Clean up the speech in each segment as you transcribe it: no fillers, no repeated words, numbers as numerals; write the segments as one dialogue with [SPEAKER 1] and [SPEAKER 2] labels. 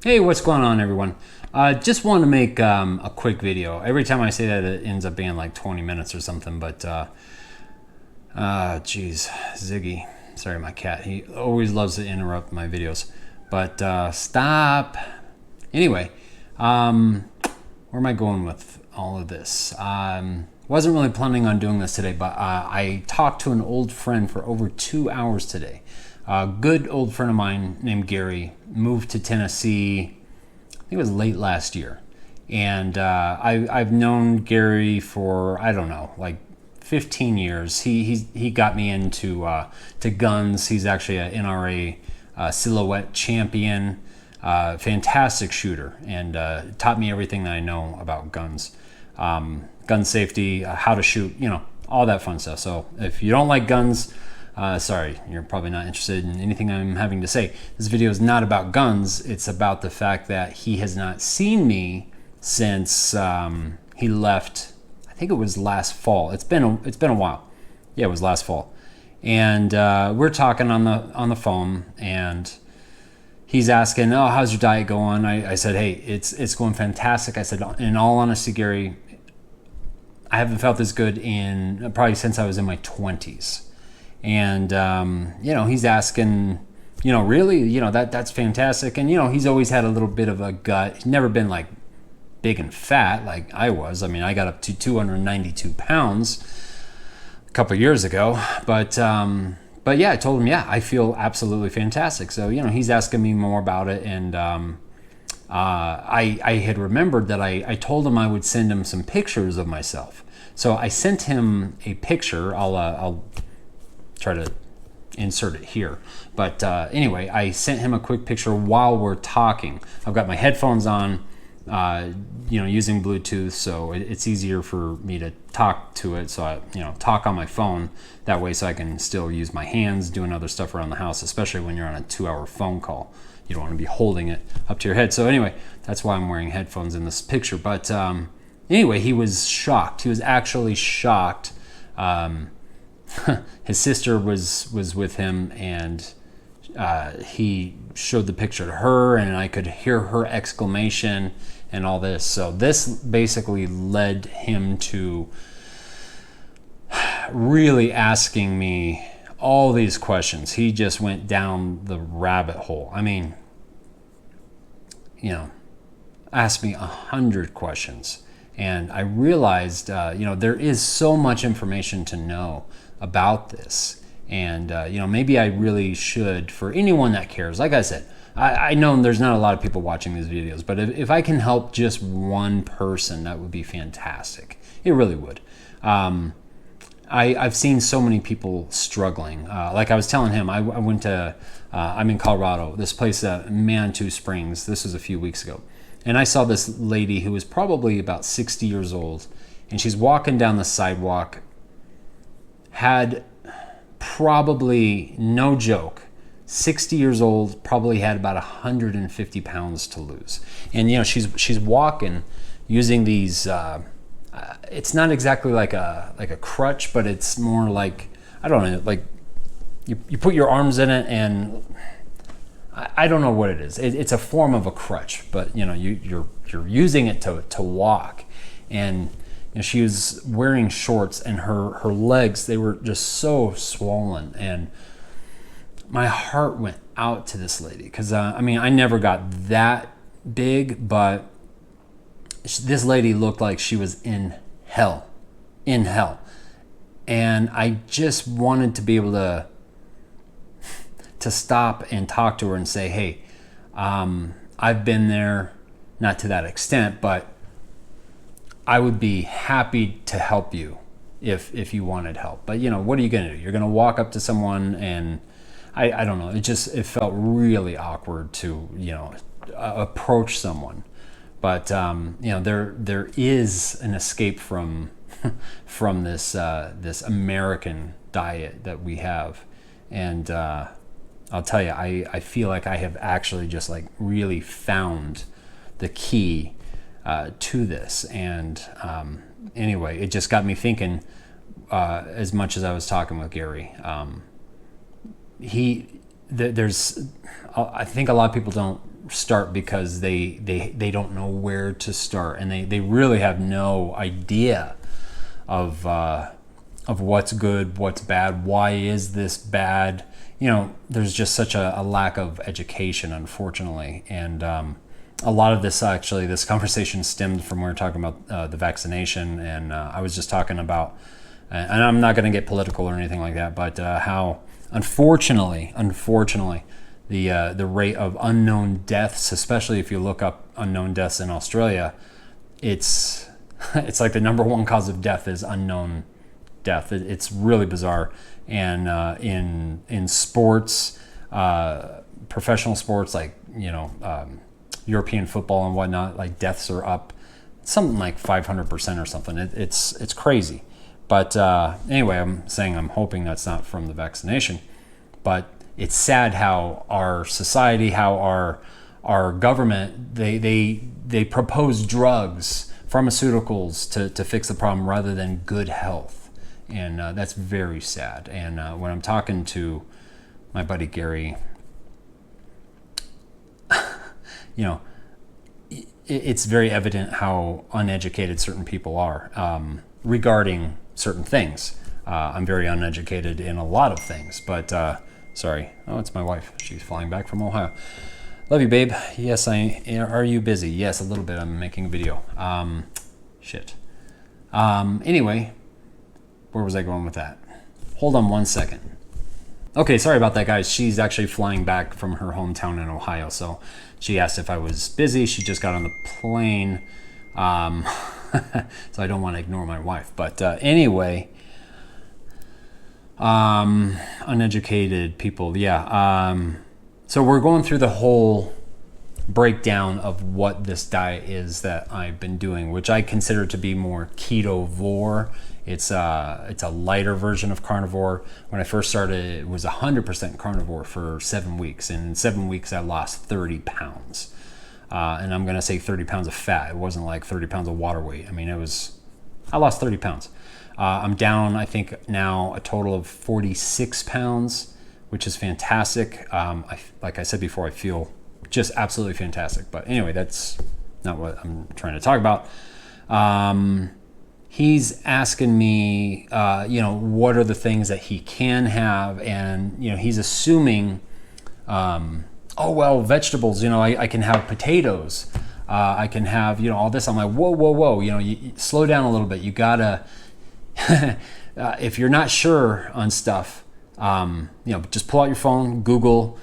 [SPEAKER 1] Hey, what's going on, everyone? Just want to make a quick video. Every time I say that, it ends up being like 20 minutes or something. But, geez, Ziggy. Sorry, my cat. He always loves to interrupt my videos. But stop. Anyway, where am I going with all of this? Wasn't really planning on doing this today, but I talked to an old friend for over 2 hours today. A good old friend of mine named Gary moved to Tennessee, I think it was late last year. And I've known Gary for, I don't know, like 15 years. He got me into to guns. He's actually an NRA silhouette champion, fantastic shooter, and taught me everything that I know about guns. Gun safety, how to shoot, all that fun stuff. So if you don't like guns, sorry, you're probably not interested in anything I'm having to say. This video is not about guns. It's about the fact that he has not seen me since he left. I think it was last fall. It's been a while. Yeah, it was last fall. And we're talking on the phone, and he's asking, "Oh, how's your diet going?" I said, "Hey, it's going fantastic." I said, "In all honesty, Gary, I haven't felt this good in probably since I was in my 20s." And he's asking, really, that's fantastic. And he's always had a little bit of a gut. He's never been like big and fat like I was. I mean, I got up to 292 pounds a couple of years ago. But yeah, I told him, yeah, I feel absolutely fantastic. So he's asking me more about it. And I had remembered that I told him I would send him some pictures of myself. So I sent him a picture. I'll try to insert it here. But anyway, I sent him a quick picture while we're talking. I've got my headphones on, using Bluetooth, so it's easier for me to talk to it. So I, talk on my phone that way, so I can still use my hands doing other stuff around the house, especially when you're on a 2-hour phone call. You don't want to be holding it up to your head. So anyway, that's why I'm wearing headphones in this picture. But anyway, he was shocked. He was actually shocked. His sister was with him, and he showed the picture to her, and I could hear her exclamation and all this. So this basically led him to really asking me all these questions. He just went down the rabbit hole. I mean, asked me 100 questions. And I realized, there is so much information to know about this. And, maybe I really should, for anyone that cares. Like I said, I know there's not a lot of people watching these videos, but if I can help just one person, that would be fantastic. It really would. I've seen so many people struggling. Like I was telling him, I went to, I'm in Colorado, this place, Manitou Springs. This was a few weeks ago. And I saw this lady who was probably about 60 years old, and she's walking down the sidewalk, had probably, no joke, 60 years old, probably had about 150 pounds to lose. And she's walking using these, it's not exactly like a crutch, but it's more like, I don't know, like you put your arms in it, and I don't know what it is. It's a form of a crutch, but you're using it to walk. And she was wearing shorts, and her legs, they were just so swollen. And my heart went out to this lady, because I never got that big, but this lady looked like she was in hell. And I just wanted to be able to stop and talk to her and say, "Hey, I've been there, not to that extent, but I would be happy to help you if you wanted help. But what are you going to do? You're going to walk up to someone, and I don't know. It felt really awkward to approach someone. But there is an escape from this American diet that we have, and I'll tell you, I feel like I have actually just like really found the key to this. And anyway, it just got me thinking, as much as I was talking with Gary, there's, I think a lot of people don't start because they don't know where to start, and they really have no idea of what's good, what's bad, why is this bad. There's just such a lack of education, unfortunately. And a lot of this conversation stemmed from when we were talking about the vaccination, and I was just talking about, and I'm not going to get political or anything like that, but how unfortunately, the rate of unknown deaths, especially if you look up unknown deaths in Australia, it's like the number one cause of death is unknown death. It's really bizarre. And in sports, professional sports, like European football and whatnot, like deaths are up something like 500% or something. It's crazy. But anyway, I'm hoping that's not from the vaccination. But it's sad how our society, how our government, they propose drugs, pharmaceuticals to fix the problem rather than good health. And that's very sad. And when I'm talking to my buddy Gary, it's very evident how uneducated certain people are regarding certain things. I'm very uneducated in a lot of things, but sorry. Oh, it's my wife. She's flying back from Ohio. Love you, babe. Yes, are you busy? Yes, a little bit. I'm making a video. Shit. Anyway, where was I going with that? Hold on one second. Okay, sorry about that, guys. She's actually flying back from her hometown in Ohio, so she asked if I was busy. She just got on the plane, so I don't want to ignore my wife. But anyway, uneducated people, yeah. So we're going through the whole breakdown of what this diet is that I've been doing, which I consider to be more ketovore. It's a lighter version of carnivore. When I first started, it was 100% carnivore for 7 weeks. And in 7 weeks, I lost 30 pounds. And I'm going to say 30 pounds of fat. It wasn't like 30 pounds of water weight. I mean, I lost 30 pounds. I'm down, I think, now a total of 46 pounds, which is fantastic. Like I said before, I feel just absolutely fantastic. But anyway, that's not what I'm trying to talk about. He's asking me, what are the things that he can have, and he's assuming, vegetables. I can have potatoes, I can have all this. I'm like, whoa, you slow down a little bit. You gotta, if you're not sure on stuff, just pull out your phone, Google.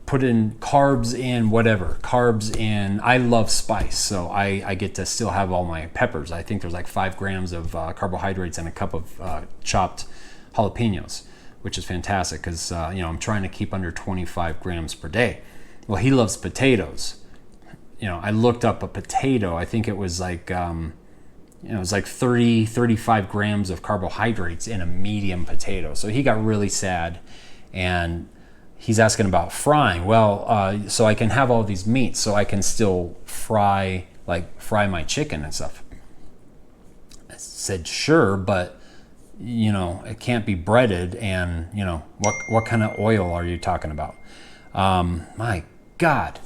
[SPEAKER 1] Put in carbs in whatever. Carbs in, I love spice, so I get to still have all my peppers. I think there's like 5 grams of carbohydrates and a cup of chopped jalapenos, which is fantastic because, I'm trying to keep under 25 grams per day. Well, he loves potatoes. I looked up a potato. I think it was like, it was like 35 grams of carbohydrates in a medium potato. So he got really sad, and he's asking about frying. Well, so I can have all these meats, so I can still fry my chicken and stuff. I said, sure, but it can't be breaded. And what kind of oil are you talking about? My God,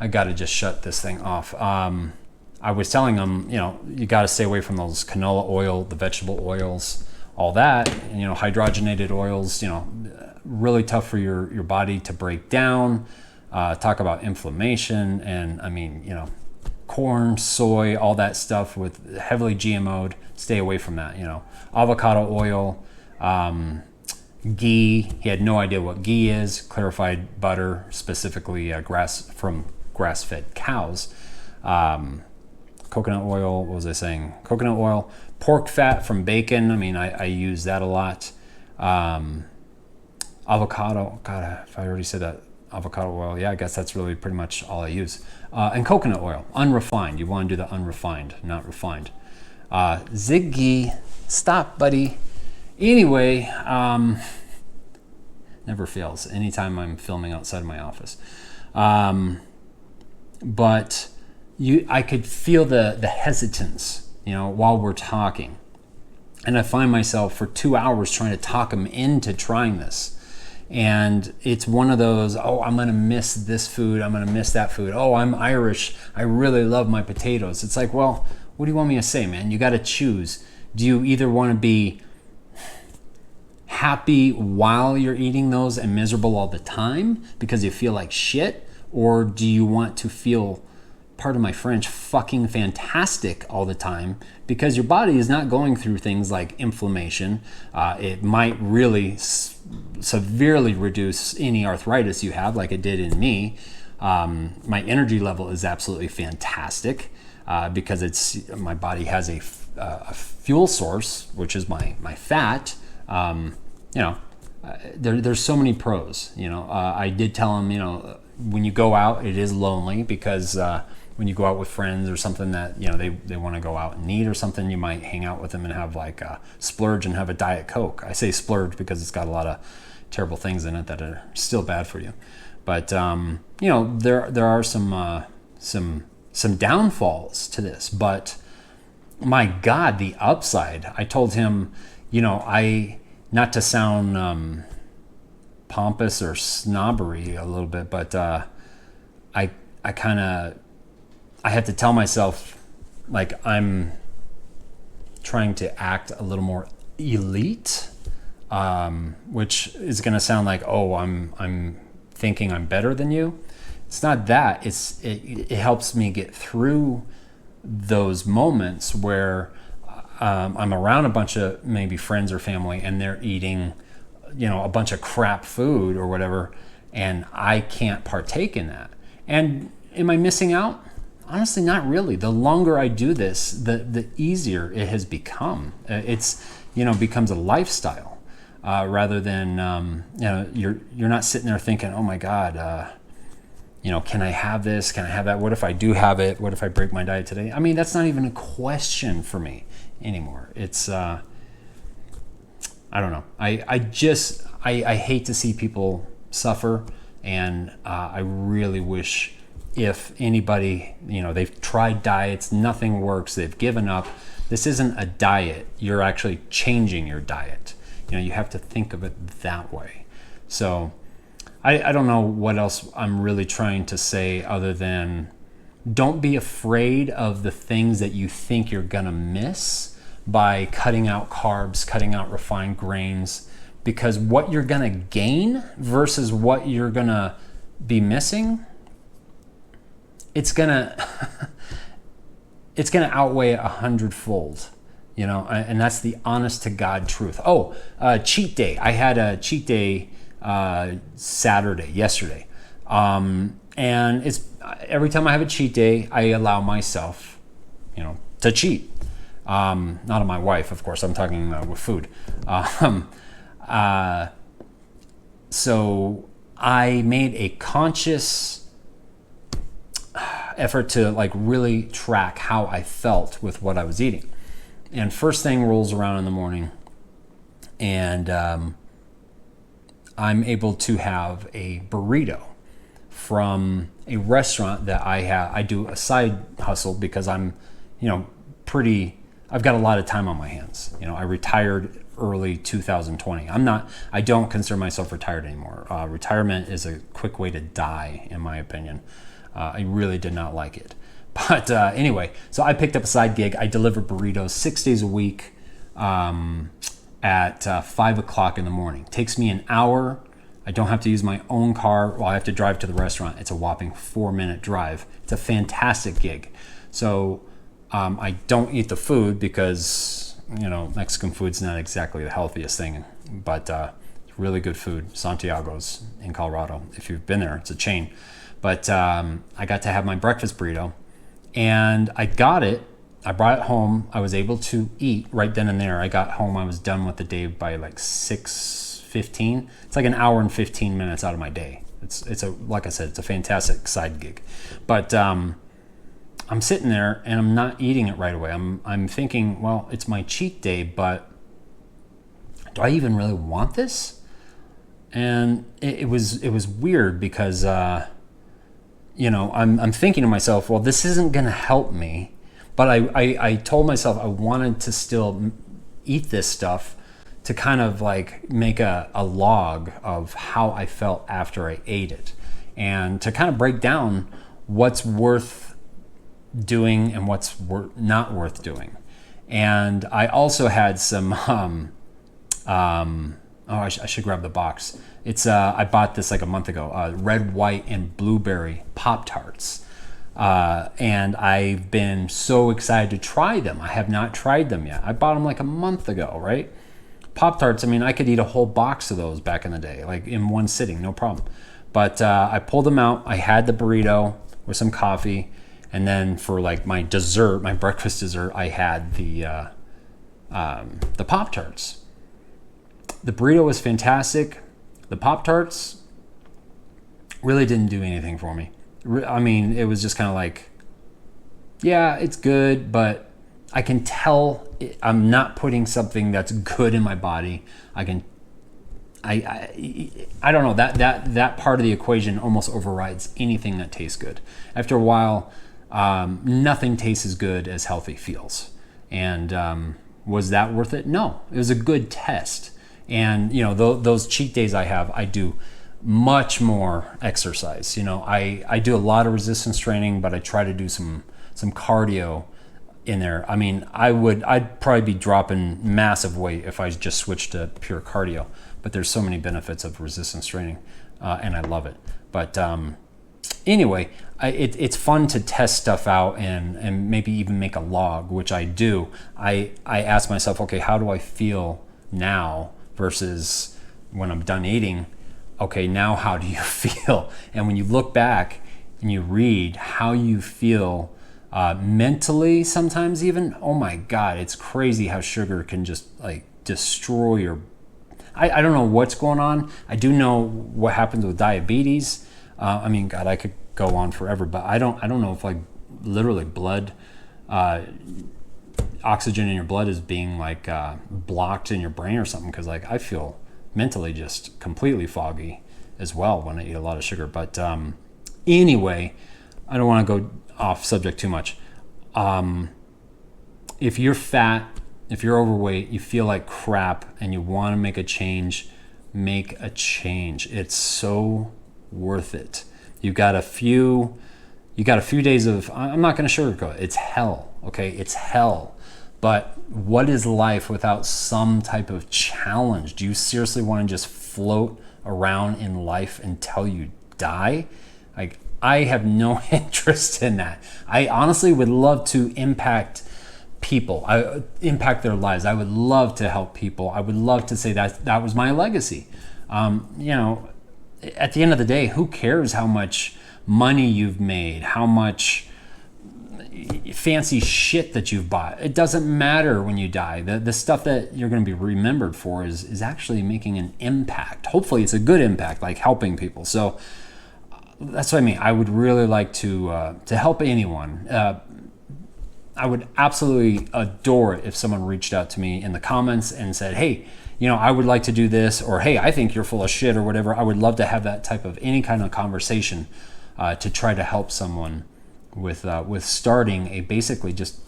[SPEAKER 1] I got to just shut this thing off. I was telling him, you got to stay away from those canola oil, the vegetable oils, all that. Hydrogenated oils. Really tough for your body to break down. Talk about inflammation, and I mean, corn, soy, all that stuff with heavily GMO'd. Stay away from that. Avocado oil, ghee. He had no idea what ghee is. Clarified butter, specifically grass-fed cows. Coconut oil. What was I saying? Coconut oil. Pork fat from bacon. I mean, I use that a lot. Avocado, God, if I already said that, avocado oil, yeah, I guess that's really pretty much all I use. And coconut oil, unrefined. You want to do the unrefined, not refined. Ziggy, stop, buddy. Anyway, never fails anytime I'm filming outside of my office. But I could feel the hesitance, while we're talking. And I find myself for 2 hours trying to talk him into trying this. And it's one of those, oh, I'm going to miss this food. I'm going to miss that food. Oh, I'm Irish. I really love my potatoes. It's like, well, what do you want me to say, man? You got to choose. Do you either want to be happy while you're eating those and miserable all the time because you feel like shit? Or do you want to feel, pardon my French, fucking fantastic all the time because your body is not going through things like inflammation? It might really severely reduce any arthritis you have, like it did in me. My energy level is absolutely fantastic because my body has a fuel source, which is my fat. There's so many pros. I did tell him, when you go out, it is lonely because when you go out with friends or something that they want to go out and eat or something, you might hang out with them and have like a splurge and have a Diet Coke. I say splurge because it's got a lot of terrible things in it that are still bad for you. But there are some downfalls to this. But my God, the upside. I told him, not to sound pompous or snobbery a little bit, but I have to tell myself, like, I'm trying to act a little more elite, which is going to sound like, oh, I'm thinking I'm better than you. It's not that. It helps me get through those moments where I'm around a bunch of maybe friends or family and they're eating, a bunch of crap food or whatever, and I can't partake in that. And am I missing out? Honestly, not really. The longer I do this, the easier it has become. It's becomes a lifestyle rather than you're not sitting there thinking, oh my God, can I have this? Can I have that? What if I do have it? What if I break my diet today? I mean, that's not even a question for me anymore. It's I don't know. I hate to see people suffer, and I really wish if anybody, they've tried diets, nothing works, they've given up. This isn't a diet. You're actually changing your diet. You have to think of it that way. So I don't know what else I'm really trying to say other than don't be afraid of the things that you think you're gonna miss by cutting out carbs, cutting out refined grains, because what you're gonna gain versus what you're gonna be missing, it's gonna outweigh 100-fold, and that's the honest to God truth. Cheat day. I had a cheat day yesterday, and it's every time I have a cheat day, I allow myself, to cheat. Not on my wife, of course. I'm talking with food. So I made a conscious effort to really track how I felt with what I was eating. And first thing rolls around in the morning, and I'm able to have a burrito from a restaurant that I do a side hustle because I'm, I've got a lot of time on my hands. I retired early 2020. I don't consider myself retired anymore. Retirement is a quick way to die, in my opinion. I really did not like it. But anyway, so I picked up a side gig. I deliver burritos 6 days a week at 5 o'clock in the morning. Takes me an hour. I don't have to use my own car. Well, I have to drive to the restaurant. It's a whopping 4-minute drive. It's a fantastic gig. So I don't eat the food because, Mexican food's not exactly the healthiest thing, but it's really good food. Santiago's in Colorado. If you've been there, it's a chain. But I got to have my breakfast burrito, and I got it. I brought it home. I was able to eat right then and there. I got home. I was done with the day by like 6:15. It's like an hour and 15 minutes out of my day. Like I said, it's a fantastic side gig. But I'm sitting there and I'm not eating it right away. I'm thinking, well, it's my cheat day, but do I even really want this? And it was weird because I'm thinking to myself, well, this isn't going to help me. But I told myself I wanted to still eat this stuff to kind of like make a log of how I felt after I ate it, and to kind of break down what's worth doing and what's not worth doing. And I also had some, I should grab the box. It's I bought this like a month ago, red, white, and blueberry Pop-Tarts. And I've been so excited to try them. I have not tried them yet. I bought them like a month ago, right? Pop-Tarts, I mean, I could eat a whole box of those back in the day, like in one sitting, no problem. But I pulled them out. I had the burrito with some coffee. And then for like my dessert, my breakfast dessert, I had the Pop-Tarts. The burrito was fantastic. The Pop-Tarts really didn't do anything for me. I mean, it was just kind of like, yeah, it's good, but I can tell I'm not putting something that's good in my body. I don't know, that part of the equation almost overrides anything that tastes good. After a while, nothing tastes as good as healthy feels. And was that worth it? No, it was a good test. And you know, those cheat days I have, I do much more exercise. You know, I do a lot of resistance training, but I try to do some cardio in there. I mean, I'd probably be dropping massive weight if I just switched to pure cardio, but there's so many benefits of resistance training, and I love it. But anyway, it's fun to test stuff out and maybe even make a log, which I do. I ask myself, okay, how do I feel now versus when I'm done eating? Okay, now how do you feel? And when you look back and you read how you feel mentally, sometimes even, oh my God, it's crazy how sugar can just like destroy your, I don't know what's going on. I do know what happens with diabetes. I mean, God, I could go on forever, but I don't know if like literally blood, oxygen in your blood is being like blocked in your brain or something. Cause like I feel mentally just completely foggy as well when I eat a lot of sugar. But anyway, I don't want to go off subject too much. If you're fat, if you're overweight, you feel like crap and you want to make a change, make a change. It's so worth it. You got a few days of, I'm not going to sugarcoat it. It's hell. Okay. It's hell. But what is life without some type of challenge? Do you seriously want to just float around in life until you die? Like, I have no interest in that. I honestly would love to impact people. Impact their lives. I would love to help people. I would love to say that was my legacy. You know, at the end of the day, who cares how much money you've made, how much fancy shit that you've bought? It doesn't matter when you die. The stuff that you're going to be remembered for is actually making an impact. Hopefully it's a good impact, like helping people. So that's what I mean. I would really like to help anyone. I would absolutely adore it if someone reached out to me in the comments and said, hey, you know, I would like to do this, or hey, I think you're full of shit, or whatever. I would love to have that type of any kind of conversation to try to help someone with starting a basically just,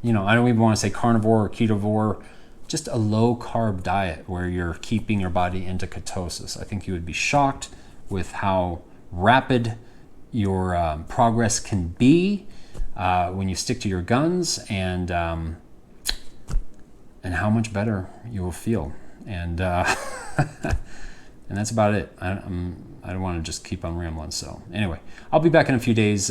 [SPEAKER 1] you know, I don't even want to say carnivore or ketovore, just a low carb diet where you're keeping your body into ketosis. I think you would be shocked with how rapid your progress can be when you stick to your guns, and how much better you will feel. And and that's about it. I don't want to just keep on rambling. So anyway, I'll be back in a few days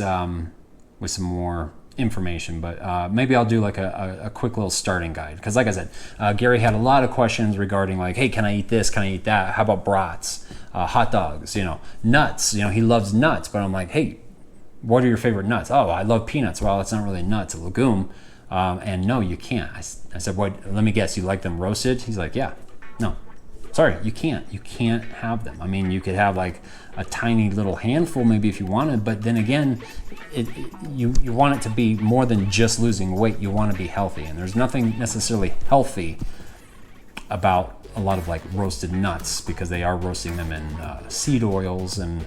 [SPEAKER 1] with some more information, but maybe I'll do like a quick little starting guide. Because like I said, Gary had a lot of questions regarding like, hey, can I eat this? Can I eat that? How about brats, hot dogs, you know, nuts? You know, he loves nuts, but I'm like, hey, what are your favorite nuts? Oh, I love peanuts. Well, it's not really nuts, it's a legume. And no, you can't. I said, what? Let me guess, you like them roasted? He's like, yeah. No, sorry, you can't. You can't have them. I mean, you could have like a tiny little handful maybe if you wanted, but then again, you want it to be more than just losing weight. You want to be healthy, and there's nothing necessarily healthy about a lot of like roasted nuts, because they are roasting them in seed oils, and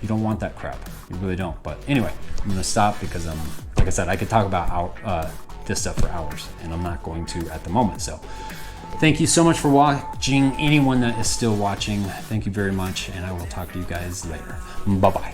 [SPEAKER 1] you don't want that crap. You really don't. But anyway, I'm gonna stop because like I said, I could talk about this stuff for hours, and I'm not going to at the moment. So Thank you so much for watching. Anyone that is still watching, thank you very much, and I will talk to you guys later. Bye-bye.